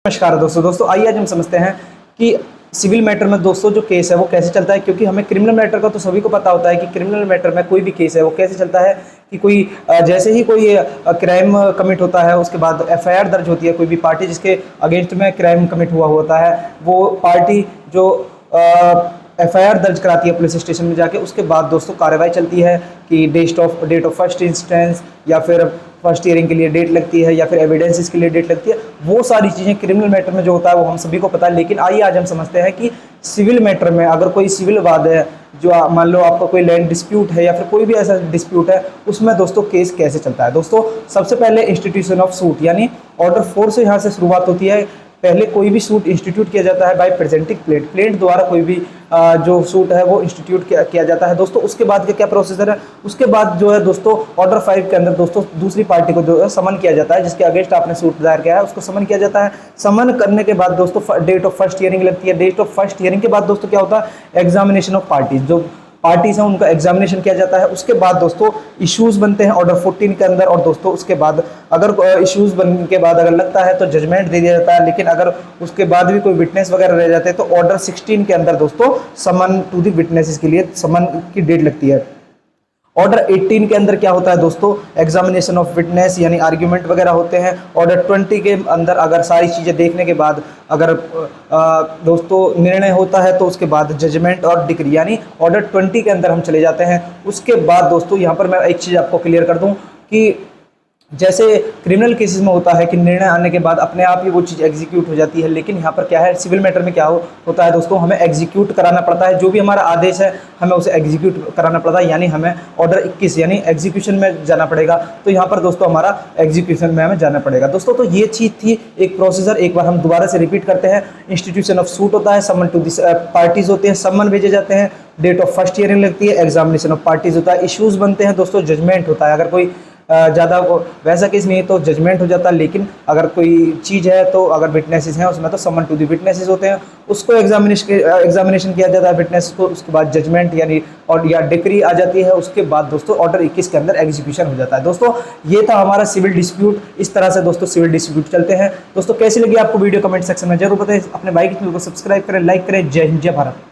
नमस्कार दोस्तों आइए आज हम समझते हैं कि सिविल मैटर में दोस्तों जो केस है वो कैसे चलता है। क्योंकि हमें क्रिमिनल मैटर का तो सभी को पता होता है कि क्रिमिनल मैटर में कोई भी केस है वो कैसे चलता है कि कोई जैसे ही कोई क्राइम कमिट होता है उसके बाद एफआईआर दर्ज होती है। कोई भी पार्टी जिसके अगेंस्ट में क्राइम कमिट हुआ होता है वो पार्टी जो एफआईआर दर्ज कराती है पुलिस स्टेशन में जाके, उसके बाद दोस्तों कार्रवाई चलती है कि डेट ऑफ फर्स्ट इंस्टेंस या फिर फर्स्ट हियरिंग के लिए डेट लगती है या फिर एविडेंसेस के लिए डेट लगती है। वो सारी चीज़ें क्रिमिनल मैटर में जो होता है वो हम सभी को पता है। लेकिन आइए आज हम समझते हैं कि सिविल मैटर में अगर कोई सिविल वाद है, जो मान लो आपका कोई लैंड डिस्प्यूट है या फिर कोई भी ऐसा डिस्प्यूट है, उसमें दोस्तों केस कैसे चलता है। दोस्तों सबसे पहले इंस्टीट्यूशन ऑफ सूट यानी ऑर्डर 4 से यहाँ से शुरुआत होती है। पहले कोई भी सूट इंस्टीट्यूट किया जाता है बाय प्रेजेंटिंग प्लेंट द्वारा कोई भी जो सूट है वो इंस्टीट्यूट किया जाता है दोस्तों। उसके बाद का क्या प्रोसीजर है, उसके बाद जो है दोस्तों ऑर्डर 5 के अंदर दोस्तों दूसरी पार्टी को जो है समन किया जाता है, जिसके अगेंस्ट आपने सूट दायर किया है उसको समन किया जाता है। समन करने के बाद दोस्तों डेट ऑफ फर्स्ट हियरिंग लगती है। डेट ऑफ फर्स्ट हियरिंग के बाद दोस्तों क्या होता है, एग्जामिनेशन ऑफ पार्टीज, जो पार्टीज हैं उनका एग्जामिनेशन किया जाता है। उसके बाद दोस्तों इश्यूज बनते हैं ऑर्डर 14 के अंदर, और दोस्तों उसके बाद अगर इश्यूज बनने के बाद अगर लगता है तो जजमेंट दे दिया जाता है। लेकिन अगर उसके बाद भी कोई विटनेस वगैरह रह जाते हैं तो ऑर्डर 16 के अंदर दोस्तों समन टू दी विटनेसेस के लिए समन की डेट लगती है। ऑर्डर 18 के अंदर क्या होता है दोस्तों, एग्जामिनेशन ऑफ विटनेस यानी आर्ग्यूमेंट वगैरह होते हैं। ऑर्डर 20 के अंदर अगर सारी चीज़ें देखने के बाद अगर दोस्तों निर्णय होता है तो उसके बाद जजमेंट और डिक्री यानी ऑर्डर 20 के अंदर हम चले जाते हैं। उसके बाद दोस्तों यहाँ पर मैं एक चीज़ आपको क्लियर कर दूँ कि जैसे क्रिमिनल केसेस में होता है कि निर्णय आने के बाद अपने आप ही वो चीज़ एग्जीक्यूट हो जाती है, लेकिन यहाँ पर क्या है, सिविल मैटर में क्या होता है दोस्तों, हमें एग्जीक्यूट कराना पड़ता है। जो भी हमारा आदेश है हमें उसे एग्जीक्यूट कराना पड़ता है, यानी हमें ऑर्डर 21 यानी एग्जीक्यूशन में जाना पड़ेगा। तो यहाँ पर दोस्तों हमारा एग्जीक्यूशन में हमें जाना पड़ेगा दोस्तों। तो ये चीज़ थी एक प्रोसीजर, एक बार हम दोबारा से रिपीट करते हैं। इंस्टीट्यूशन ऑफ सूट होता है, समन टू दिस पार्टीज होते हैं, समन भेजे जाते हैं, डेट ऑफ फर्स्ट हियरिंग लगती है, एग्जामिनेशन ऑफ पार्टीज होता है, इश्यूज बनते हैं दोस्तों, जजमेंट होता है। अगर कोई ज़्यादा वैसा केस नहीं है तो जजमेंट हो जाता है। लेकिन अगर कोई चीज़ है तो अगर विटनेसेस हैं उसमें तो समन टू दी विटनेसेस होते हैं, उसको एग्जामिनेशन किया जाता है विटनेस को। उसके बाद जजमेंट यानी और या डिक्री आ जाती है। उसके बाद दोस्तों ऑर्डर 21 के अंदर एग्जीक्यूशन हो जाता है। दोस्तों ये था हमारा सिविल डिस्प्यूट। इस तरह से दोस्तों सिविल डिस्प्यूट चलते हैं। दोस्तों कैसी लगी आपको वीडियो, कमेंट सेक्शन में जरूर बताएं। अपने भाई के चैनल को सब्सक्राइब करें, लाइक करें। जय हिंद, जय भारत।